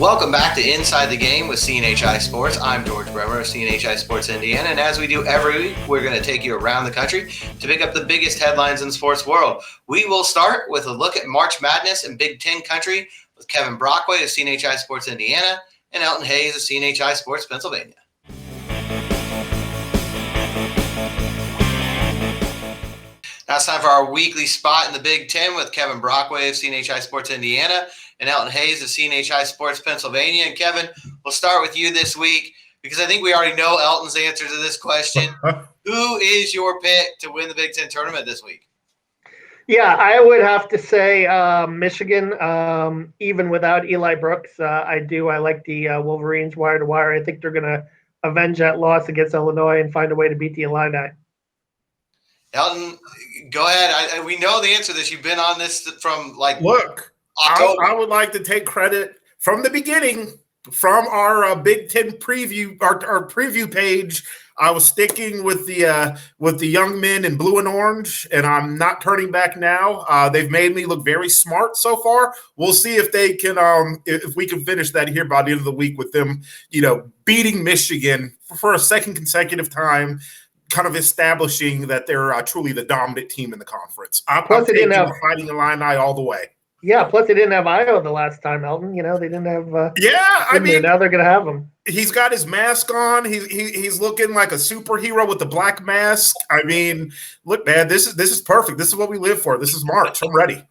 Welcome back to Inside the Game with CNHI Sports. I'm George Bremer of CNHI Sports Indiana, and as we do every week, we're going to take you around the country to pick up the biggest headlines in the sports world. We will start with a look at March Madness and Big Ten country with Kevin Brockway of CNHI Sports Indiana and Elton Hayes of CNHI Sports Pennsylvania. Now it's time for our weekly spot in the Big Ten with Kevin Brockway of CNHI Sports Indiana and Elton Hayes of CNHI Sports Pennsylvania. And Kevin, we'll start with you this week because I think we already know Elton's answer to this question. Who is your pick to win the Big Ten tournament this week? Yeah, I would have to say Michigan, even without Eli Brooks. I like the Wolverines wire to wire. I think they're going to avenge that loss against Illinois and find a way to beat the Illini. Elton, go ahead. We know the answer to this. You've been on this from Look, I would like to take credit from the beginning, from our Big Ten preview, our preview page. I was sticking with the young men in blue and orange, and I'm not turning back now. They've made me look very smart so far. We'll see if they can, if we can finish that here by the end of the week with them, beating Michigan for a second consecutive time, kind of establishing that they're truly the dominant team in the conference. I'm taking the Fighting Illini all the way. Yeah, plus they didn't have Iowa the last time, Elton. They didn't have. Now they're going to have him. He's got his mask on. He's looking like a superhero with the black mask. I mean, look, man, this is perfect. This is what we live for. This is March. I'm ready.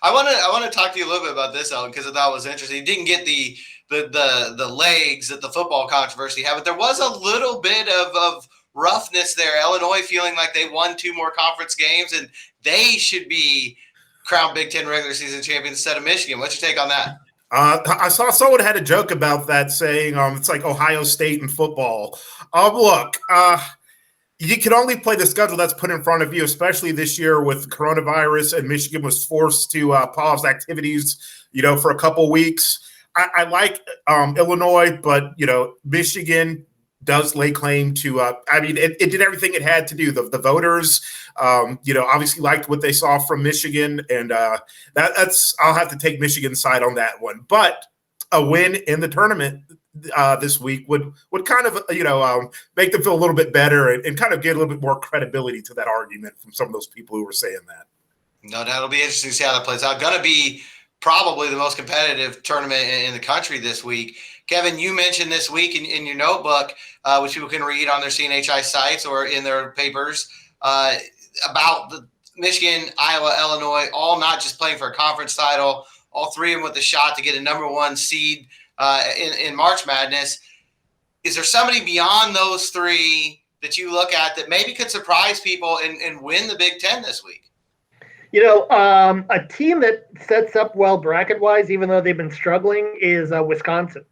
I want to talk to you a little bit about this, Elton, because I thought it was interesting. He didn't get the legs that the football controversy had, but there was a little bit of roughness there. Illinois feeling like they won 2 more conference games and they should be crowned Big Ten regular season champions instead of Michigan. What's your take on that? I saw someone had a joke about that, saying it's like Ohio State in football. Look, you can only play the schedule that's put in front of you, especially this year with coronavirus, and Michigan was forced to pause activities, for a couple weeks. I like Illinois, but Michigan does lay claim to it did everything it had to do. The voters obviously liked what they saw from Michigan, and that's I'll have to take Michigan's side on that one. But a win in the tournament this week would kind of make them feel a little bit better and kind of get a little bit more credibility to that argument from some of those people who were saying that. No doubt, it'll be interesting to see how that plays out. Going to be probably the most competitive tournament in the country this week. Kevin, you mentioned this week in your notebook, which people can read on their CNHI sites or in their papers, about the Michigan, Iowa, Illinois, all not just playing for a conference title, all 3 of them with the shot to get a number 1 seed in March Madness. Is there somebody beyond those 3 that you look at that maybe could surprise people and win the Big Ten this week? A team that sets up well bracket-wise, even though they've been struggling, is Wisconsin,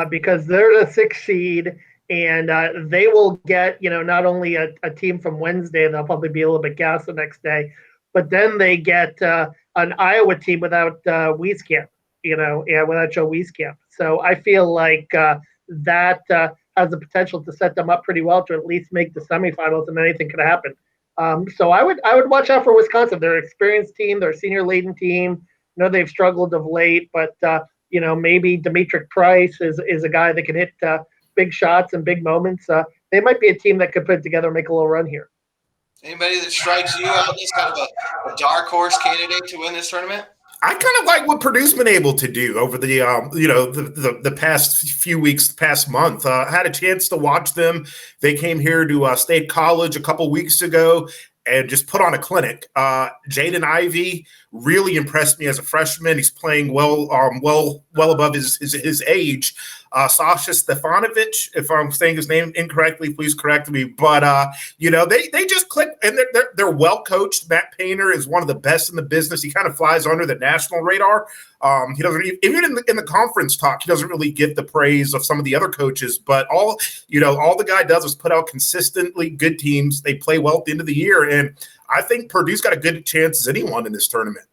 because they're the 6th seed, and they will get, not only a team from Wednesday, they'll probably be a little bit gassed the next day, but then they get an Iowa team without Wieskamp, without Joe Wieskamp. So I feel like that has the potential to set them up pretty well to at least make the semifinals, and anything could happen. So I would watch out for Wisconsin. They're an experienced team. They're a senior-laden team. They've struggled of late, but maybe Demetric Price is a guy that can hit big shots and big moments. They might be a team that could put together and make a little run here. Anybody that strikes you out as kind of a dark horse candidate to win this tournament? I kind of like what Purdue's been able to do over the the past few weeks, past month. I had a chance to watch them. They came here to State College a couple weeks ago and just put on a clinic. Jaden Ivey really impressed me as a freshman. He's playing well above his age. Sasha Stefanovic, if I'm saying his name incorrectly, please correct me. But they just click, and they're well coached. Matt Painter is one of the best in the business. He kind of flies under the national radar. He doesn't even in the conference talk. He doesn't really get the praise of some of the other coaches. But all the guy does is put out consistently good teams. They play well at the end of the year, and I think Purdue's got a good chance as anyone in this tournament.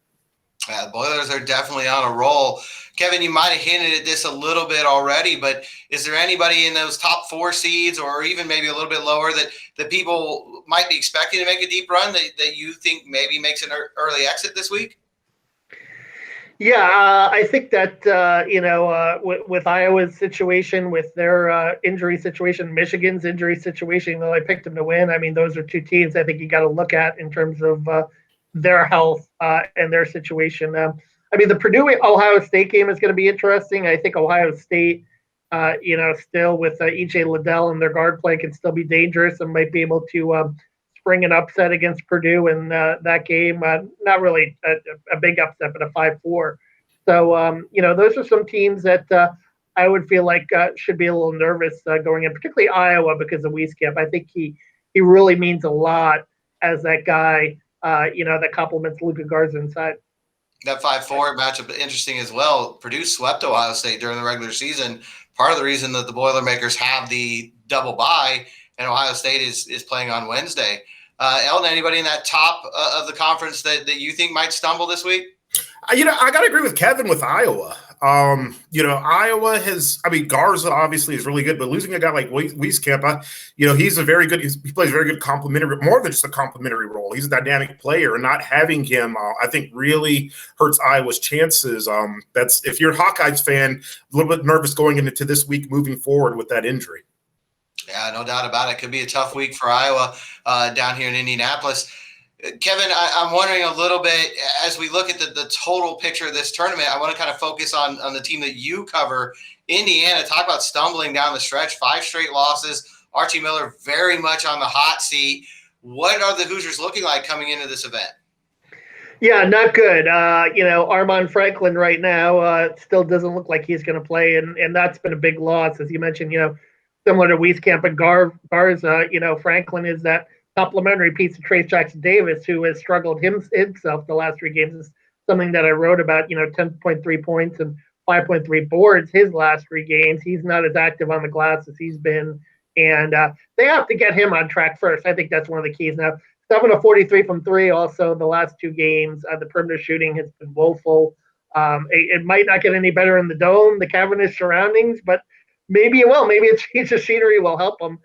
Yeah, the Boilers are definitely on a roll. Kevin, you might have hinted at this a little bit already, but is there anybody in those top 4 seeds or even maybe a little bit lower that people might be expecting to make a deep run that you think maybe makes an early exit this week? Yeah, I think that with Iowa's situation, with their injury situation, Michigan's injury situation, though I picked them to win. I mean, those are two teams I think you got to look at in terms of their health and their situation. I mean, the Purdue Ohio State game is going to be interesting. I think Ohio State, still with EJ Liddell and their guard play, can still be dangerous and might be able to spring an upset against Purdue in that game. Not really a big upset, but a 5-4. So, those are some teams that I would feel like should be a little nervous going in, particularly Iowa because of Wieskamp. I think he really means a lot as that guy, that complements Luka Garza inside. That 5-4 matchup interesting as well. Purdue swept Ohio State during the regular season. Part of the reason that the Boilermakers have the double bye and Ohio State is playing on Wednesday. Elton, anybody in that top of the conference that you think might stumble this week? I got to agree with Kevin with Iowa. Iowa Garza obviously is really good, but losing a guy like Wieskamp, he's he plays a very good complementary, more than just a complementary role. He's a dynamic player, and not having him, I think, really hurts Iowa's chances. If you're a Hawkeyes fan, a little bit nervous going into this week moving forward with that injury. Yeah, no doubt about it. Could be a tough week for Iowa down here in Indianapolis. Kevin, I'm wondering a little bit, as we look at the total picture of this tournament, I want to kind of focus on the team that you cover, Indiana. Talk about stumbling down the stretch, 5 straight losses. Archie Miller very much on the hot seat. What are the Hoosiers looking like coming into this event? Yeah, not good. Armand Franklin right now still doesn't look like he's going to play, and that's been a big loss. As you mentioned, similar to Wieskamp and Garza, Franklin is that complimentary piece of Trace Jackson Davis, who has struggled himself the last 3 games. Is something that I wrote about, 10.3 points and 5.3 boards his last 3 games. He's not as active on the glass as he's been, and they have to get him on track first. I think that's one of the keys. Now, 7 of 43 from 3 also the last 2 games. The perimeter shooting has been woeful. It might not get any better in the dome, the cavernous surroundings, but maybe it will. Maybe a change of scenery will help them.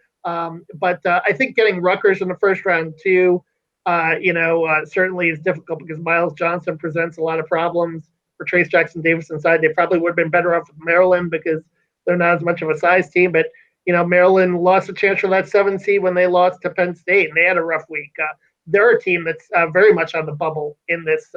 But I think getting Rutgers in the first round too, certainly is difficult because Miles Johnson presents a lot of problems for Trace Jackson Davis inside. They probably would have been better off with Maryland because they're not as much of a size team. But Maryland lost a chance for that 7 seed when they lost to Penn State, and they had a rough week. They're a team that's very much on the bubble in this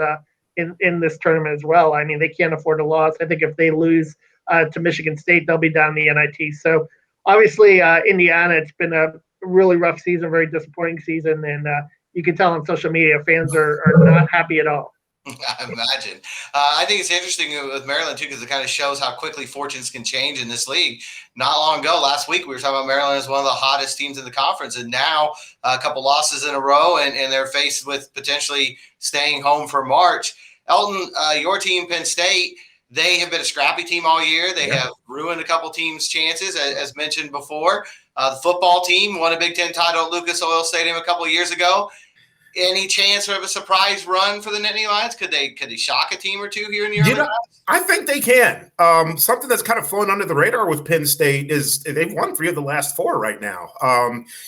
in this tournament as well. I mean, they can't afford a loss. I think if they lose to Michigan State, they'll be down the NIT. So. Obviously, Indiana, it's been a really rough season, very disappointing season, and you can tell on social media fans are not happy at all. I imagine. I think it's interesting with Maryland, too, because it kind of shows how quickly fortunes can change in this league. Not long ago, last week, we were talking about Maryland as one of the hottest teams in the conference, and now a couple losses in a row, and they're faced with potentially staying home for March. Elton, your team, Penn State, they have been a scrappy team all year. They have ruined a couple teams' chances, as mentioned before. The football team won a Big Ten title at Lucas Oil Stadium a couple of years ago. Any chance of a surprise run for the Nittany Lions? Could they shock a team or two here in the early rounds? I think they can. Something that's kind of flown under the radar with Penn State is they've won 3 of the last 4 right now.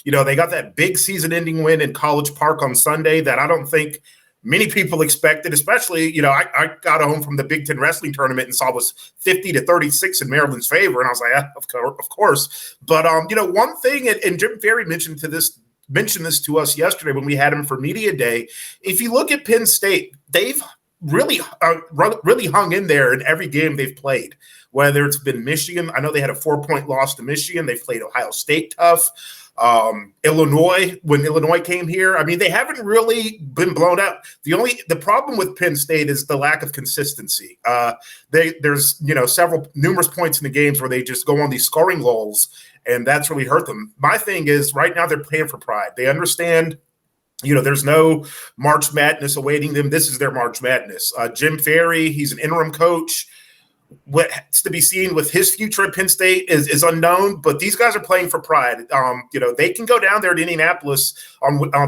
They got that big season-ending win in College Park on Sunday that I don't think – many people expected, especially, I got home from the Big Ten wrestling tournament and saw it was 50-36 in Maryland's favor. And I was like, of course. But, one thing, and Jim Ferry mentioned this to us yesterday when we had him for media day. If you look at Penn State, they've really hung in there in every game they've played, whether it's been Michigan. I know they had a 4-point loss to Michigan. They played Ohio State tough. Illinois, when Illinois came here, I mean, they haven't really been blown out. The problem with Penn State is the lack of consistency. There's numerous points in the games where they just go on these scoring lulls, and that's really hurt them. My thing is right now they're playing for pride. They understand, there's no March Madness awaiting them. This is their March Madness. Jim Ferry, he's an interim coach. What's to be seen with his future at Penn State is unknown, but these guys are playing for pride. They can go down there to Indianapolis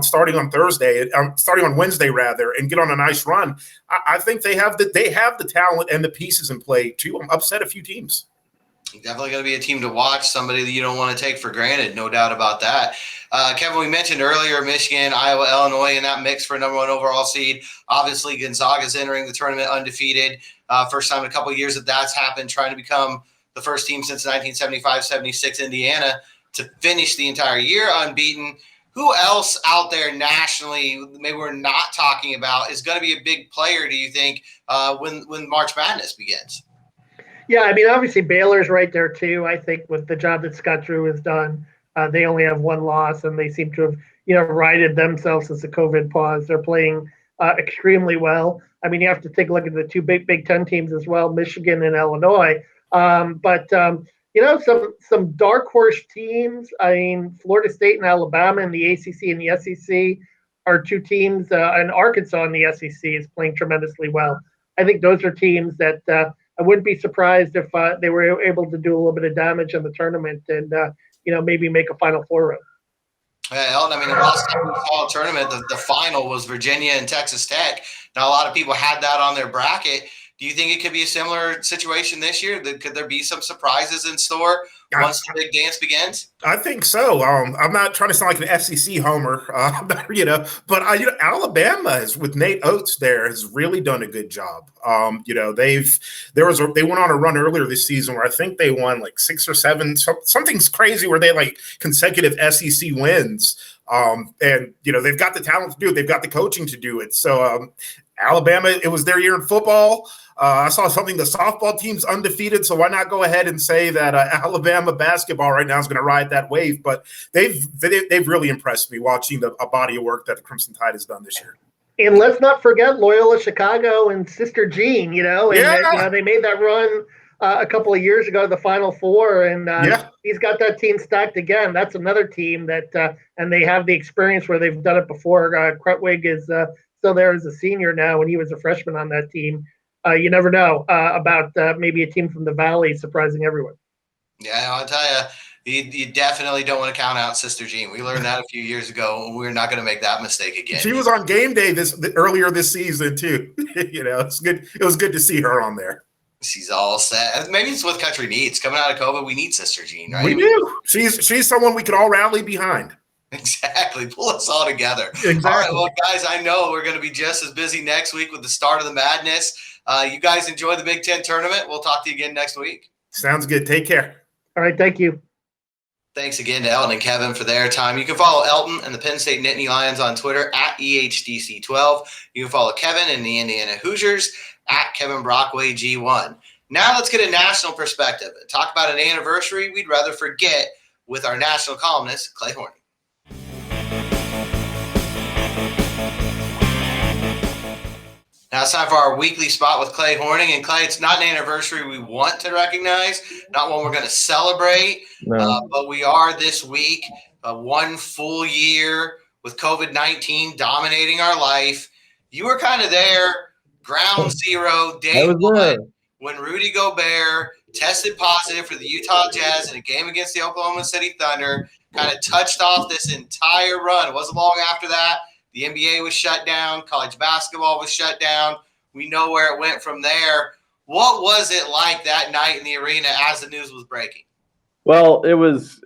starting on Wednesday rather, and get on a nice run. I think they have the talent and the pieces in play to upset a few teams. Definitely going to be a team to watch, somebody that you don't want to take for granted, no doubt about that. Kevin, we mentioned earlier Michigan, Iowa, Illinois in that mix for number one overall seed. Obviously, Gonzaga's entering the tournament undefeated. First time in a couple of years that's happened, trying to become the first team since 1975-76 Indiana to finish the entire year unbeaten. Who else out there nationally, maybe we're not talking about, is going to be a big player, do you think, when March Madness begins? Yeah, I mean, obviously Baylor's right there too. I think with the job that Scott Drew has done, they only have one loss, and they seem to have, righted themselves since the COVID pause. They're playing extremely well. I mean, you have to take a look at the two Big Ten teams as well, Michigan and Illinois. But some dark horse teams. I mean, Florida State and Alabama in the ACC and the SEC are two teams, and Arkansas in the SEC is playing tremendously well. I think those are teams that I wouldn't be surprised if they were able to do a little bit of damage in the tournament and maybe make a Final Four run. Elton, I mean, the last time we saw a tournament, the final was Virginia and Texas Tech. Now, a lot of people had that on their bracket. Do you think it could be a similar situation this year? Could there be some surprises in store once the big dance begins? I think so. I'm not trying to sound like an FCC homer, but Alabama is with Nate Oates there has really done a good job. They went on a run earlier this season where I think they won like 6 or 7, something's crazy where they like consecutive SEC wins. And they've got the talent to do it. They've got the coaching to do it. So Alabama, it was their year in football. I saw something, the softball team's undefeated, so why not go ahead and say that Alabama basketball right now is going to ride that wave? But they've really impressed me watching a body of work that the Crimson Tide has done this year. And let's not forget Loyola Chicago and Sister Jean, they made that run a couple of years ago to the Final Four, and he's got that team stacked again. That's another team that, and they have the experience where they've done it before. Krutwig is still there as a senior now, and he was a freshman on that team. You never know about maybe a team from the Valley surprising everyone. Yeah, I'll tell you, you definitely don't want to count out Sister Jean. We learned that a few years ago, and we're not going to make that mistake again. She was on game day earlier this season too. It's good. It was good to see her on there. She's all set. Maybe it's what country needs. Coming out of COVID, we need Sister Jean, right? We do. She's someone we could all rally behind. Exactly. Pull us all together. Exactly. All right, well, guys, I know we're going to be just as busy next week with the start of the madness. You guys enjoy the Big Ten tournament. We'll talk to you again next week. Sounds good. Take care. All right. Thank you. Thanks again to Elton and Kevin for their time. You can follow Elton and the Penn State Nittany Lions on Twitter at EHDC12. You can follow Kevin and the Indiana Hoosiers at Kevin Brockway G1. Now let's get a national perspective and talk about an anniversary we'd rather forget with our national columnist, Clay Horning. Now it's time for our weekly spot with Clay Horning. And Clay, it's not an anniversary we want to recognize, not one we're going to celebrate, but we are this week, 1 full year with COVID-19 dominating our life. You were kind of there, ground zero, day one, when Rudy Gobert tested positive for the Utah Jazz in a game against the Oklahoma City Thunder, kind of touched off this entire run. It wasn't long after that. The NBA was shut down. College basketball was shut down. We know where it went from there. What was it like that night in the arena as the news was breaking? Well, it was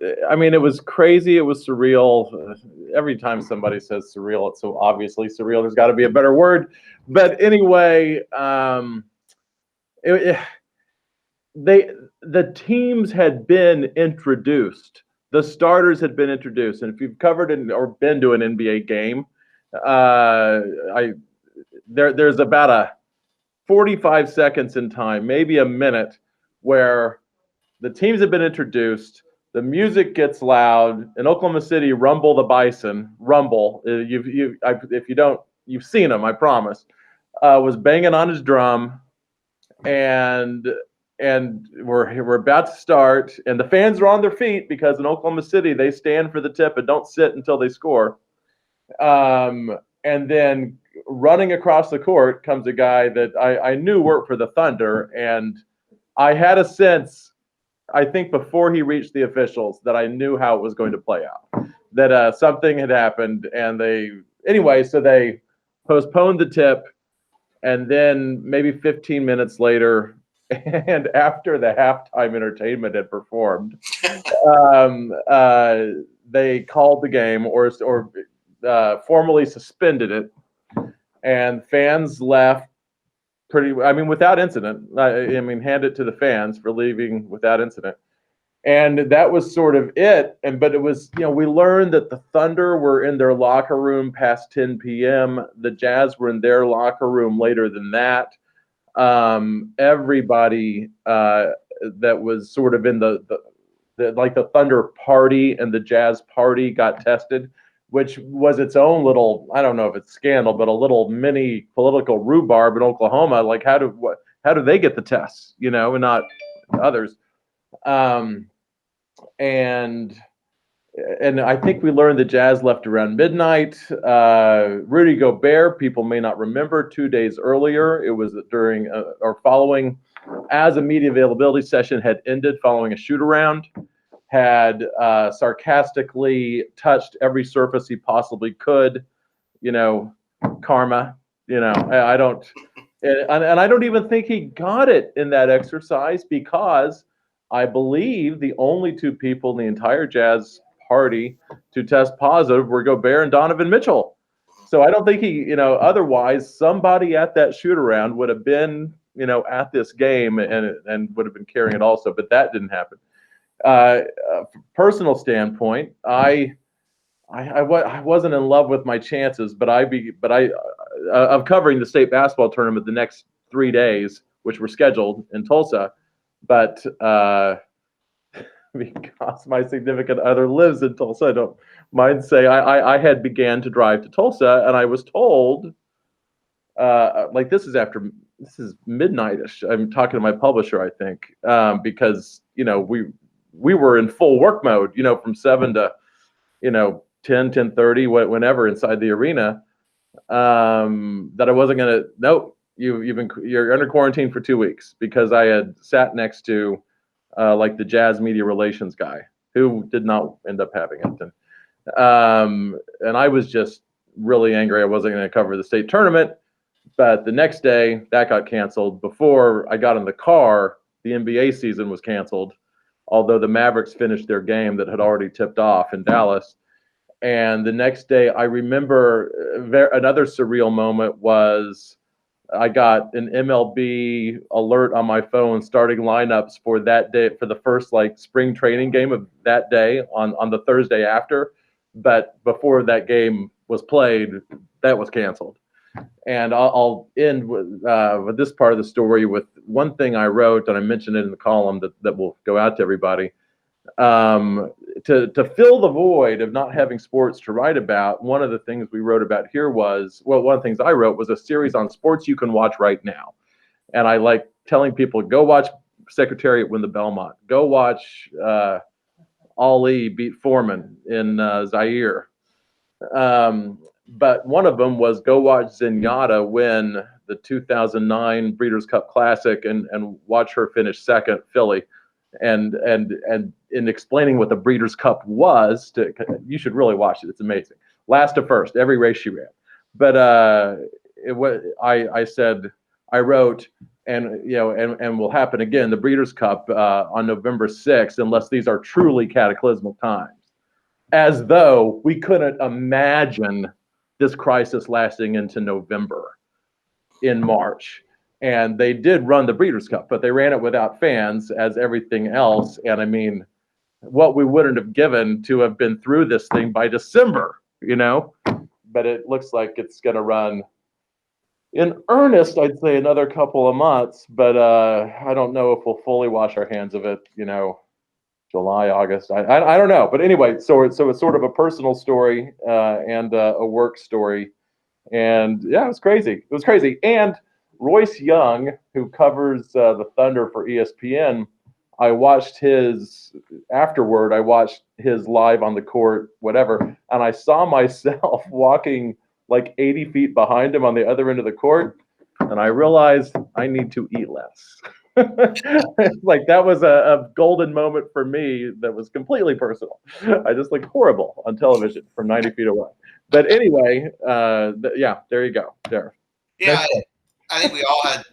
crazy. It was surreal. Every time somebody says surreal, it's so obviously surreal. There's got to be a better word. But anyway, the teams had been introduced. The starters had been introduced. And if you've covered or been to an NBA game, there's about a 45 seconds in time, maybe a minute, where the teams have been introduced, the music gets loud. In Oklahoma City, Rumble the Bison, if you don't, you've seen him, I promise, was banging on his drum, and we're about to start, and the fans are on their feet because in Oklahoma City they stand for the tip and don't sit until they score. And then running across the court comes a guy that I knew worked for the Thunder, and I had a sense, I think before he reached the officials, that I knew how it was going to play out, that something had happened, and so they postponed the tip, and then maybe 15 minutes later, And after the halftime entertainment had performed, they called the game or formally suspended it, and fans left without incident. Hand it to the fans for leaving without incident. And that was sort of it. But it was, we learned that the Thunder were in their locker room past 10 p.m. The Jazz were in their locker room later than that. Everybody that was sort of in the Thunder party and the Jazz party got tested, which was its own little, I don't know if it's scandal, but a little mini political rhubarb in Oklahoma. Like, how do they get the tests, and not others? And I think we learned the Jazz left around midnight. Rudy Gobert, people may not remember, 2 days earlier, it was during or following, as a media availability session had ended following a shoot around, had sarcastically touched every surface he possibly could, karma, I don't, and I don't even think he got it in that exercise, because I believe the only two people in the entire Jazz party to test positive were Gobert and Donovan Mitchell. So I don't think he, otherwise somebody at that shoot around would have been, at this game and would have been carrying it also, but that didn't happen. Personal standpoint, I wasn't in love with my chances, but of covering the state basketball tournament the next 3 days, which were scheduled in Tulsa, but because my significant other lives in Tulsa, I don't mind saying I had began to drive to Tulsa, and I was told, this is midnight-ish. I'm talking to my publisher, I think, because we were in full work mode, from 7 to 10:30, whenever inside the arena, that I wasn't gonna. Nope, you're under quarantine for 2 weeks, because I had sat next to the Jazz media relations guy, who did not end up having it, and I was just really angry. I wasn't going to cover the state tournament, but the next day that got canceled. Before I got in the car, the NBA season was canceled, although the Mavericks finished their game that had already tipped off in Dallas. And the next day, I remember another surreal moment was I got an MLB alert on my phone starting lineups for that day, for the first spring training game of that day on the Thursday after. But before that game was played, that was canceled. And I'll end with this part of the story with one thing I wrote, and I mentioned it in the column that will go out to everybody. To fill the void of not having sports to write about, one of the things we wrote about here was, one of the things I wrote was a series on sports you can watch right now. And I like telling people, go watch Secretariat win the Belmont. Go watch Ali beat Foreman in Zaire. But one of them was go watch Zenyatta win the 2009 Breeders' Cup Classic and watch her finish second, Philly. And in explaining what the Breeders' Cup was, you should really watch it. It's amazing. Last to first, every race she ran. But I wrote, and will happen again, the Breeders' Cup on November 6th, unless these are truly cataclysmal times. As though we couldn't imagine this crisis lasting into November, in March. And they did run the Breeders' Cup, but they ran it without fans, as everything else. And I mean, what we wouldn't have given to have been through this thing by December, But it looks like it's going to run in earnest, I'd say, another couple of months. But I don't know if we'll fully wash our hands of it, July, August. I don't know. But anyway, so it's sort of a personal story and a work story. And yeah, it was crazy. It was crazy. And Royce Young, who covers the Thunder for ESPN, I watched his live on the court, whatever, and I saw myself walking 80 feet behind him on the other end of the court, and I realized I need to eat less. That was a golden moment for me that was completely personal. I just looked horrible on television from 90 feet away. But anyway, there you go. There. Yeah. I think we all had,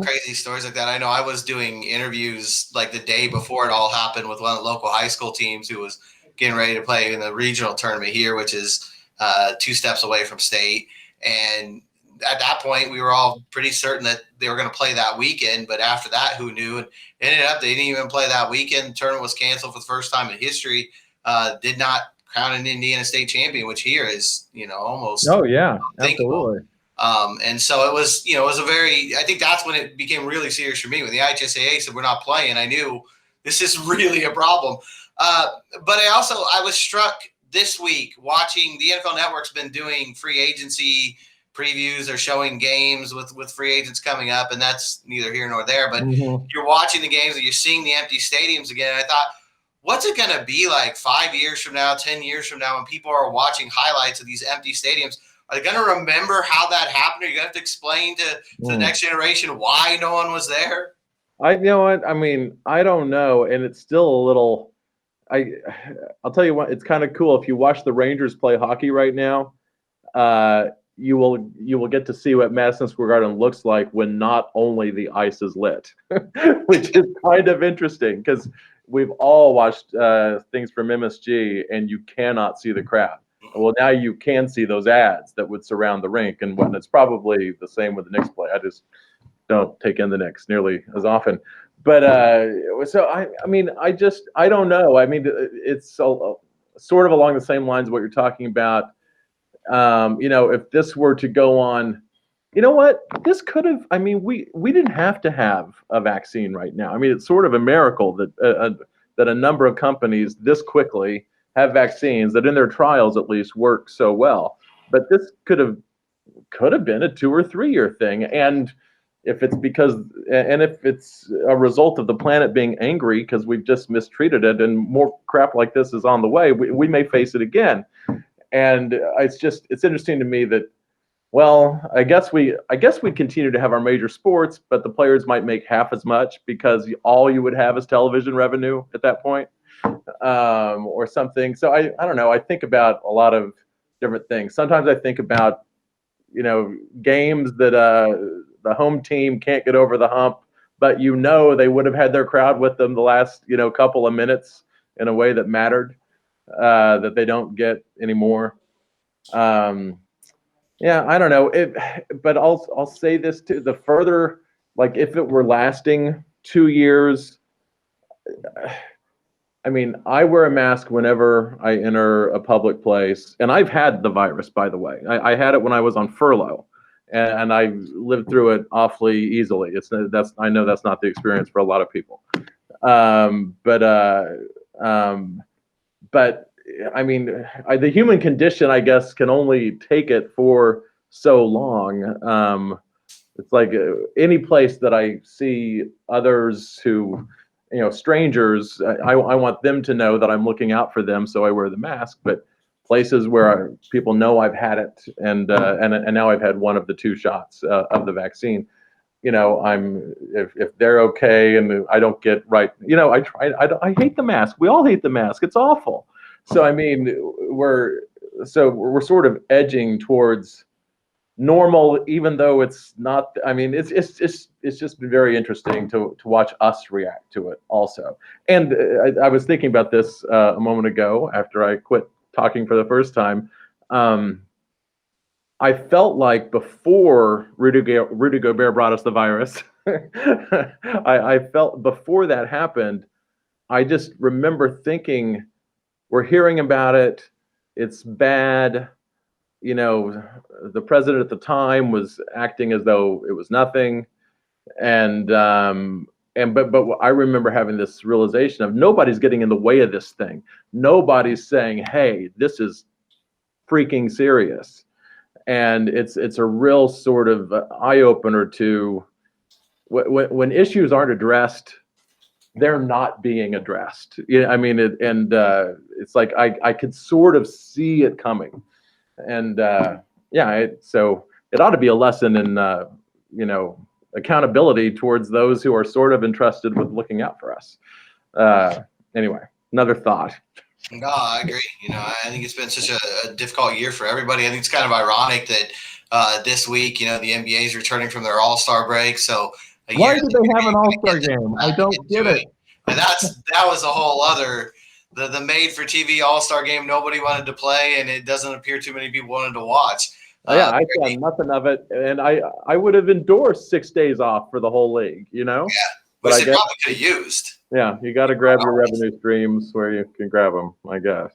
crazy stories like that. I know I was doing interviews like the day before it all happened with one of the local high school teams who was getting ready to play in the regional tournament here, which is 2 steps away from state. And at that point, we were all pretty certain that they were going to play that weekend. But after that, who knew? And it ended up they didn't even play that weekend. The tournament was canceled for the first time in history. Did not crown an Indiana State champion, which here is, almost. Oh yeah, unthinkable. absolutely. And so it was, I think that's when it became really serious for me. When the IHSAA said we're not playing, I knew this is really a problem. But I was struck this week watching the NFL Network's been doing free agency previews. They're showing games with free agents coming up, and that's neither here nor there. But you're watching the games and you're seeing the empty stadiums again. And I thought, what's it going to be like 5 years from now, 10 years from now, when people are watching highlights of these empty stadiums? Are they going to remember how that happened? Are you going to have to explain to the next generation why no one was there? You know what? I mean, I don't know, and it's still a little. I'll tell you what. It's kind of cool if you watch the Rangers play hockey right now. You will get to see what Madison Square Garden looks like when not only the ice is lit, which is kind of interesting because we've all watched things from MSG, and you cannot see the crowd. Well, now you can see those ads that would surround the rink, and when it's probably the same with the Knicks play. I just don't take in the Knicks nearly as often. But so I don't know. I mean, it's sort of along the same lines of what you're talking about. If this were to go on, you know what? This could have. I mean, we didn't have to have a vaccine right now. I mean, it's sort of a miracle that that a number of companies this quickly have vaccines that in their trials at least work so well. But this could have been a 2 or 3 year thing. And if it's if it's a result of the planet being angry because we've just mistreated it and more crap like this is on the way, we may face it again. And it's interesting to me that, well, I guess we continue to have our major sports, but the players might make half as much because all you would have is television revenue at that point. Or something. So I don't know. I think about a lot of different things. Sometimes I think about, games that the home team can't get over the hump, but they would have had their crowd with them the last, couple of minutes in a way that mattered, that they don't get anymore. Yeah, I don't know. But I'll say this too. The further, like if it were lasting 2 years, I mean, I wear a mask whenever I enter a public place, and I've had the virus, by the way. I had it when I was on furlough, and I lived through it awfully easily. I know that's not the experience for a lot of people, but I mean, the human condition, I guess, can only take it for so long. It's like any place that I see others who. Strangers, I want them to know that I'm looking out for them, so I wear the mask. But places where people know I've had it, and now I've had one of the 2 shots of the vaccine, if they're okay and I don't get right, I hate the mask. We all hate the mask. It's awful. So I mean, we're sort of edging towards normal, even though it's not. I mean, it's just been very interesting to watch us react to it also. And I was thinking about this a moment ago after I quit talking for the first time. I felt like before Rudy Gobert brought us the virus, I felt before that happened, I just remember thinking, we're hearing about it, it's bad. The president at the time was acting as though it was nothing. But I remember having this realization of nobody's getting in the way of this thing. Nobody's saying, hey, this is freaking serious. And it's a real sort of eye opener to when issues aren't addressed, they're not being addressed. I mean, it's like I could sort of see it coming. And so it ought to be a lesson in accountability towards those who are sort of entrusted with looking out for us. Anyway, another thought. No, I agree. I think it's been such a difficult year for everybody. I think it's kind of ironic that this week. The NBA is returning from their All-Star break, so why did they have an All-Star game? I don't get it. And that was a whole other the made-for-TV All-Star game nobody wanted to play, and it doesn't appear too many people wanted to watch. Yeah, I saw nothing of it, and I would have endorsed 6 days off for the whole league, Yeah, but which they probably could have used. Yeah, you got to grab your revenue streams where you can grab them, I guess.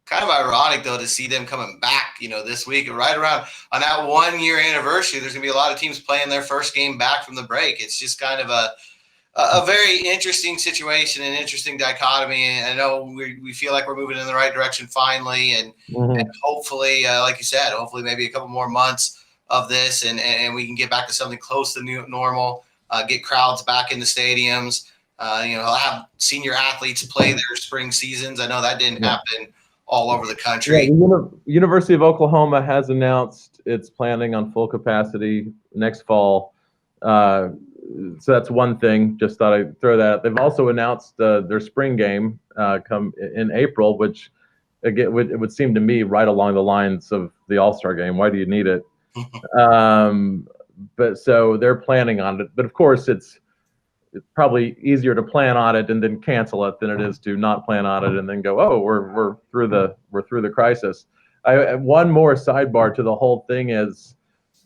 Kind of ironic, though, to see them coming back, this week, right around on that 1-year anniversary. There's going to be a lot of teams playing their first game back from the break. It's just kind of a very interesting situation and interesting dichotomy. And I know we feel like we're moving in the right direction finally. And hopefully, like you said, hopefully maybe a couple more months of this and we can get back to something close to normal, get crowds back in the stadiums. Have senior athletes play their spring seasons. I know that didn't happen all over the country. Yeah, the University of Oklahoma has announced it's planning on full capacity next fall. So that's one thing. Just thought I'd throw that out. They've also announced their spring game come in April, which again it would seem to me right along the lines of the All-Star game. Why do you need it? But so they're planning on it. But of course, it's probably easier to plan on it and then cancel it than it is to not plan on it and then go, oh, we're through the crisis. One more sidebar to the whole thing is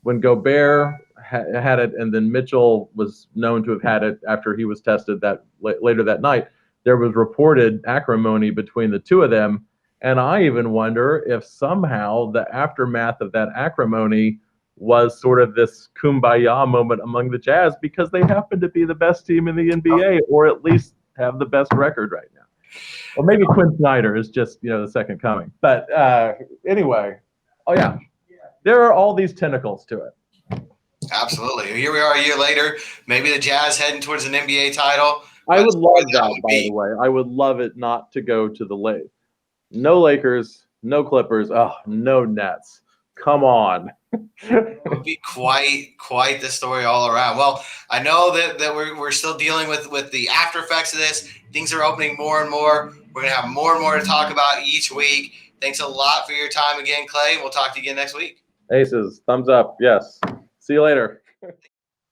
when Gobert had it and then Mitchell was known to have had it after he was tested that later that night, there was reported acrimony between the two of them. And I even wonder if somehow the aftermath of that acrimony was sort of this kumbaya moment among the Jazz because they happen to be the best team in the NBA, or at least have the best record right now. Or maybe Quinn Snyder is just, the second coming. But anyway, there are all these tentacles to it. Absolutely. Here we are a year later. Maybe the Jazz heading towards an NBA title. I would love that, by the way. I would love it not to go to the Lakers. No Lakers, no Clippers, no Nets. Come on. It would be quite the story all around. Well, I know that we're still dealing with the after effects of this. Things are opening more and more. We're going to have more and more to talk about each week. Thanks a lot for your time again, Clay. We'll talk to you again next week. Aces, thumbs up. Yes. See you later.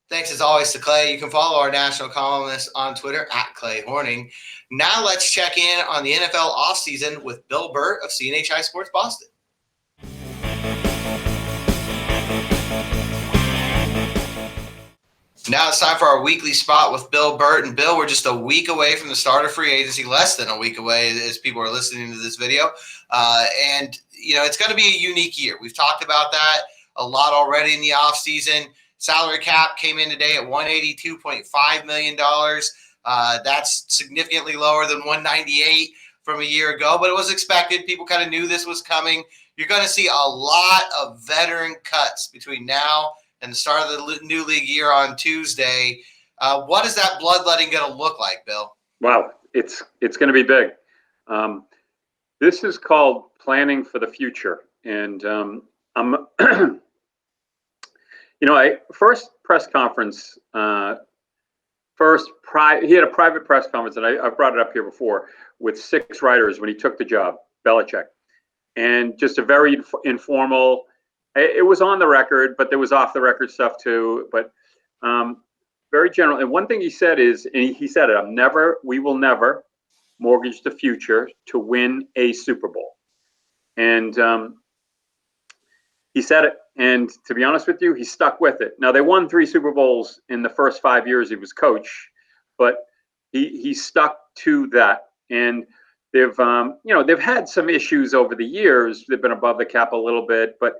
Thanks as always to Clay. You can follow our national columnist on Twitter @Clay Horning. Now let's check in on the NFL offseason with Bill Burt of CNHI Sports Boston. Now it's time for our weekly spot with Bill Burt. And Bill, we're just a week away from the start of free agency, less than a week away as people are listening to this video. And it's going to be a unique year. We've talked about that a lot already in the offseason. Salary cap came in today at $182.5 million. That's significantly lower than $198 from a year ago, but it was expected. People kind of knew this was coming. You're going to see a lot of veteran cuts between now and the start of the new league year on Tuesday. What is that bloodletting going to look like, Bill? Wow, it's going to be big. This is called planning for the future. And I'm, first press conference, he had a private press conference, and I've brought it up here before, with 6 writers when he took the job, Belichick. And just a very informal, it was on the record, but there was off the record stuff too, but very general. And one thing he said is, and he said it, we will never mortgage the future to win a Super Bowl. And he said it. And to be honest with you, he stuck with it. Now, they won 3 Super Bowls in the first 5 years he was coach, but he stuck to that. And they've had some issues over the years. They've been above the cap a little bit, but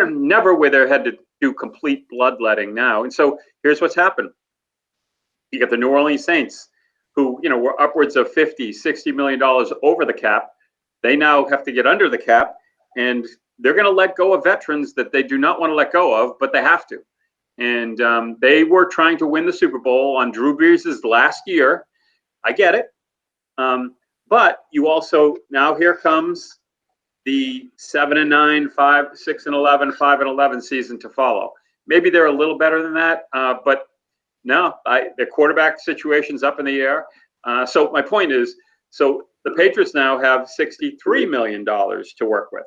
never where they had to do complete bloodletting now. And so here's what's happened. You got the New Orleans Saints, who, were upwards of $50-60 million over the cap. They now have to get under the cap, and they're going to let go of veterans that they do not want to let go of, but they have to. And they were trying to win the Super Bowl on Drew Brees' last year. I get it. But you also, now here comes the 7-9, 6-11, 5-11 season to follow. Maybe they're a little better than that, but no, their quarterback situation's up in the air. So my point is, so the Patriots now have $63 million to work with.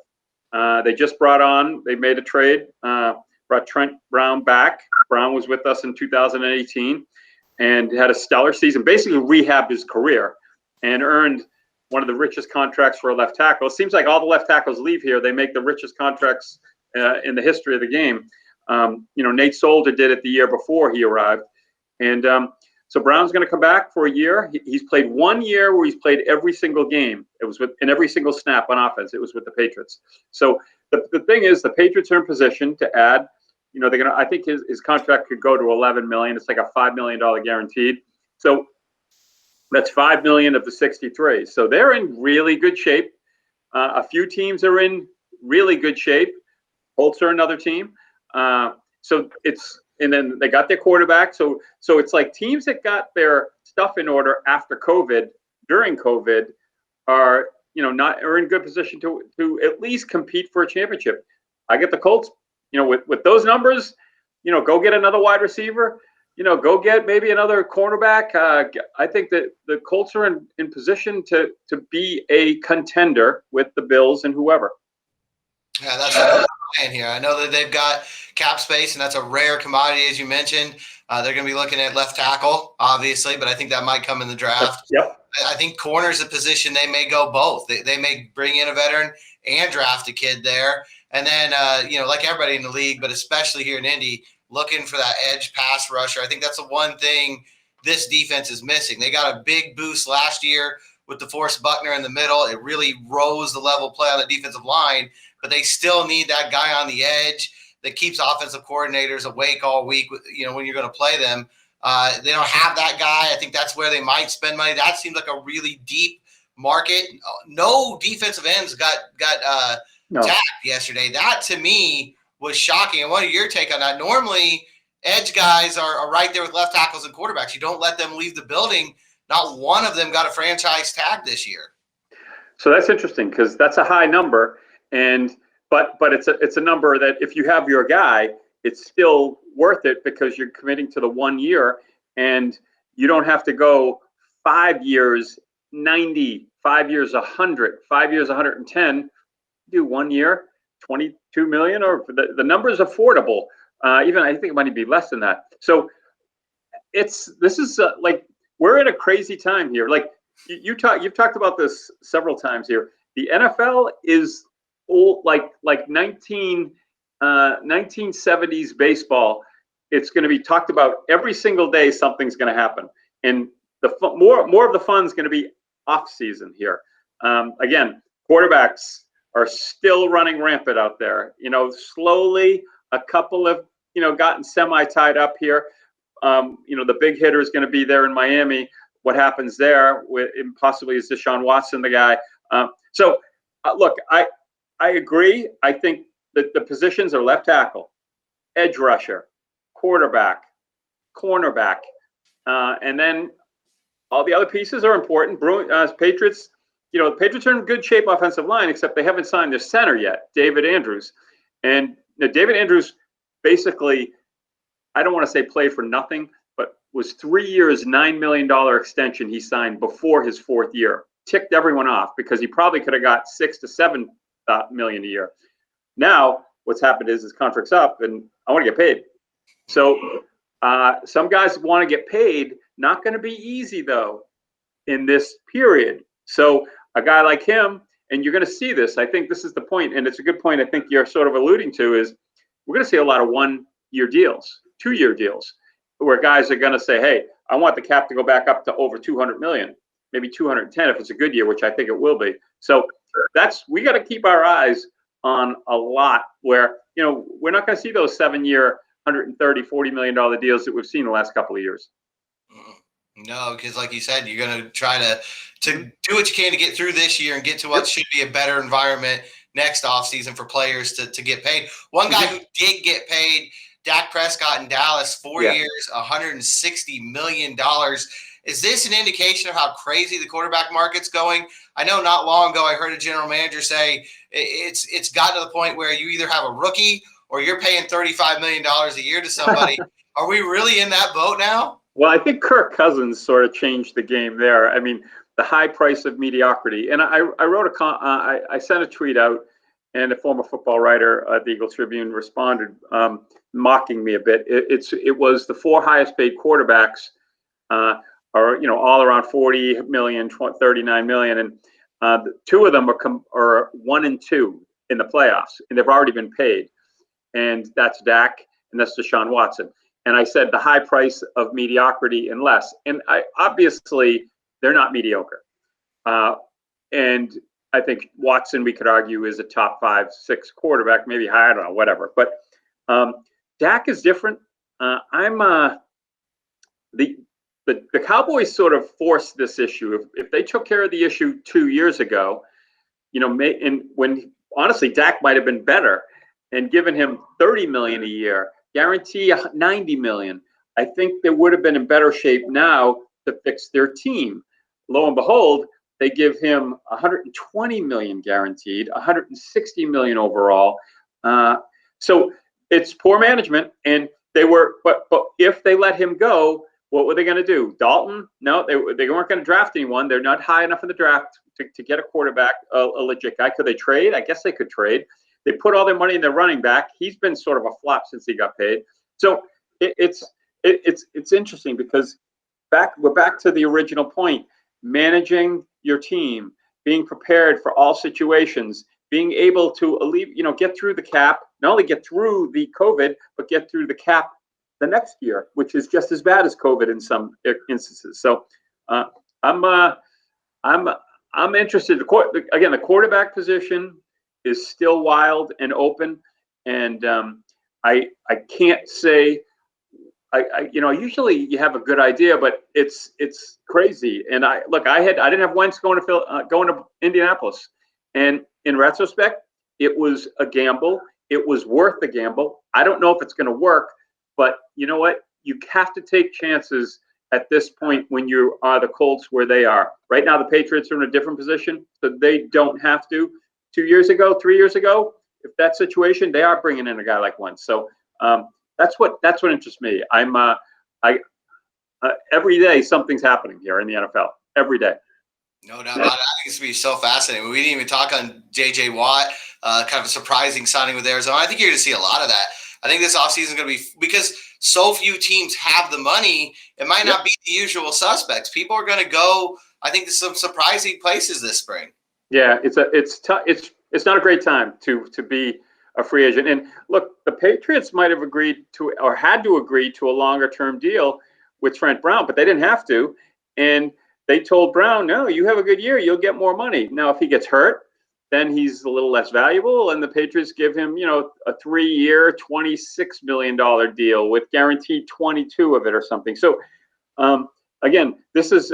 They just they made a trade brought Trent Brown back. Brown was with us in 2018 and had a stellar season, basically rehabbed his career and earned one of the richest contracts for a left tackle. It seems like all the left tackles leave here. They make the richest contracts in the history of the game. Nate Solder did it the year before he arrived. And so Brown's going to come back for a year. He's played 1 year where he's played every single game. It was in every single snap on offense. It was with the Patriots. So the thing is, the Patriots are in position to add. They're going to. I think his contract could go to $11 million. It's like a $5 million guaranteed. So that's $5 million of the 63. So they're in really good shape. A few teams are in really good shape. Colts are another team. And then they got their quarterback. So it's like teams that got their stuff in order after COVID, during COVID, are in good position to at least compete for a championship. I get the Colts, with those numbers, go get another wide receiver, go get maybe another cornerback. I think that the Colts are in position to be a contender with the Bills and whoever. Yeah, that's what I'm saying here. I know that they've got cap space, and that's a rare commodity, as you mentioned. They're going to be looking at left tackle, obviously, but I think that might come in the draft. Yep. I think corner is a position they may go both. They may bring in a veteran and draft a kid there. And then, like everybody in the league, but especially here in Indy, looking for that edge pass rusher. I think that's the one thing this defense is missing. They got a big boost last year with DeForest Buckner in the middle. It really rose the level of play on the defensive line, but they still need that guy on the edge that keeps offensive coordinators awake all week, when you're going to play them. They don't have that guy. I think that's where they might spend money. That seems like a really deep market. No defensive ends got tapped yesterday. That, to me, was shocking. And what are your take on that? Normally, edge guys are right there with left tackles and quarterbacks. You don't let them leave the building. Not one of them got a franchise tag this year. So that's interesting because that's a high number, but it's a number that if you have your guy, it's still worth it because you're committing to the 1 year, and you don't have to go 5 years 90, 5 years 100, 5 years 110. Do 1 year, 22 million, or the number is affordable. Even I think it might be less than that. So this is we're in a crazy time here. Like you've talked about this several times here. The NFL is old, like 1970s baseball. It's going to be talked about every single day. Something's going to happen, and more of the fun's going to be off season here. Again, quarterbacks are still running rampant out there. Slowly a couple have gotten semi tied up here. The big hitter is going to be there in Miami. What happens there? Possibly is Deshaun Watson the guy? Look, I agree. I think that the positions are left tackle, edge rusher, quarterback, cornerback, and then all the other pieces are important. Patriots, the Patriots are in good shape offensive line, except they haven't signed their center yet, David Andrews. And David Andrews basically, I don't want to say play for nothing, but was 3 years, $9 million extension he signed before his fourth year. Ticked everyone off because he probably could have got $6 to $7 million a year. Now, what's happened is his contract's up, and I want to get paid. So some guys want to get paid. Not going to be easy, though, in this period. So a guy like him, and you're going to see this. I think this is the point, and it's a good point I think you're sort of alluding to, is we're going to see a lot of 1 year deals, 2 year deals, where guys are going to say, hey, I want the cap to go back up to over 200 million, maybe 210 if it's a good year, which I think it will be. So we got to keep our eyes on a lot where, we're not going to see those 7 year, $130, $40 million deals that we've seen the last couple of years. No, because like you said, you're going to try to do what you can to get through this year and get to what should be a better environment next offseason for players to get paid. One guy who did get paid, Dak Prescott in Dallas, 4 years, $160 million. Is this an indication of how crazy the quarterback market's going? I know not long ago I heard a general manager say it's gotten to the point where you either have a rookie or you're paying $35 million a year to somebody. Are we really in that boat now? Well, I think Kirk Cousins sort of changed the game there. I mean, the high price of mediocrity. And I wrote I sent a tweet out, and a former football writer at the Eagle Tribune responded. mocking me a bit. It was the four highest paid quarterbacks, are all around 40 million, 39 million, and two of them are 1 and 2 in the playoffs, and they've already been paid, and that's Dak and that's Deshaun Watson. And I said the high price of mediocrity and less, and obviously they're not mediocre, and I think Watson, we could argue, is a top 5, 6 quarterback, maybe higher, I don't know, whatever. But Dak is different. The Cowboys sort of forced this issue. If they took care of the issue 2 years ago, when honestly Dak might have been better and given him $30 million a year, guarantee $90 million, I think they would have been in better shape now to fix their team. Lo and behold, they give him $120 million guaranteed, $160 million overall. So it's poor management, and they were. But if they let him go, what were they going to do? Dalton? No, they weren't going to draft anyone. They're not high enough in the draft to get a quarterback, a legit guy. Could they trade? I guess they could trade. They put all their money in their running back. He's been sort of a flop since he got paid. So it's interesting because we're back to the original point: managing your team, being prepared for all situations, being able to get through the cap, not only get through the COVID, but get through the cap the next year, which is just as bad as COVID in some instances. So I'm interested. Again, the quarterback position is still wild and open, and I can't say. Usually you have a good idea, but it's crazy. And I didn't have Wentz going to Indianapolis, and in retrospect, it was a gamble. It was worth the gamble. I don't know if it's going to work, but you know what? You have to take chances at this point when you are the Colts where they are. Right now, the Patriots are in a different position, so they don't have to. 2 years ago, 3 years ago, if that situation, they are bringing in a guy like Wentz. So that's what interests me. Every day something's happening here in the NFL. Every day. No doubt about it. I think it's going to be so fascinating. We didn't even talk on J.J. Watt, kind of a surprising signing with Arizona. I think you're going to see a lot of that. I think this offseason is going to be, because so few teams have the money, it might not be the usual suspects. People are going to go, I think, to some surprising places this spring. Yeah, it's tough. It's not a great time to be a free agent. And look, the Patriots might have agreed to or had to agree to a longer term deal with Trent Brown, but they didn't have to. And they told Brown, no, you have a good year, you'll get more money. Now, if he gets hurt, then he's a little less valuable. And the Patriots give him, a 3-year, $26 million deal with guaranteed 22 of it or something. So, again, this is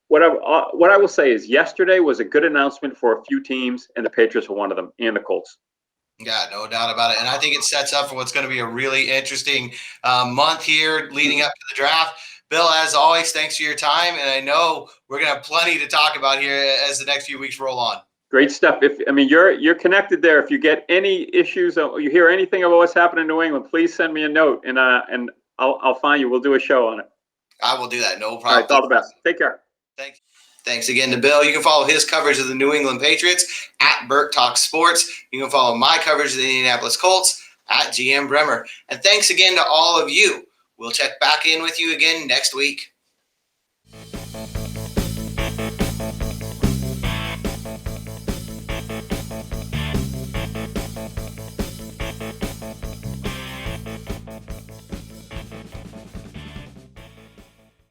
what I will say is yesterday was a good announcement for a few teams, and the Patriots were one of them, and the Colts. Yeah, no doubt about it. And I think it sets up for what's going to be a really interesting month here leading up to the draft. Bill, as always, thanks for your time. And I know we're going to have plenty to talk about here as the next few weeks roll on. Great stuff. You're connected there. If you get any issues or you hear anything about what's happening in New England, please send me a note, and I'll find you. We'll do a show on it. I will do that. No problem. All right, all the best. Take care. Thanks again to Bill. You can follow his coverage of the New England Patriots at Burt Talks Sports. You can follow my coverage of the Indianapolis Colts at GM Bremer. And thanks again to all of you. We'll check back in with you again next week.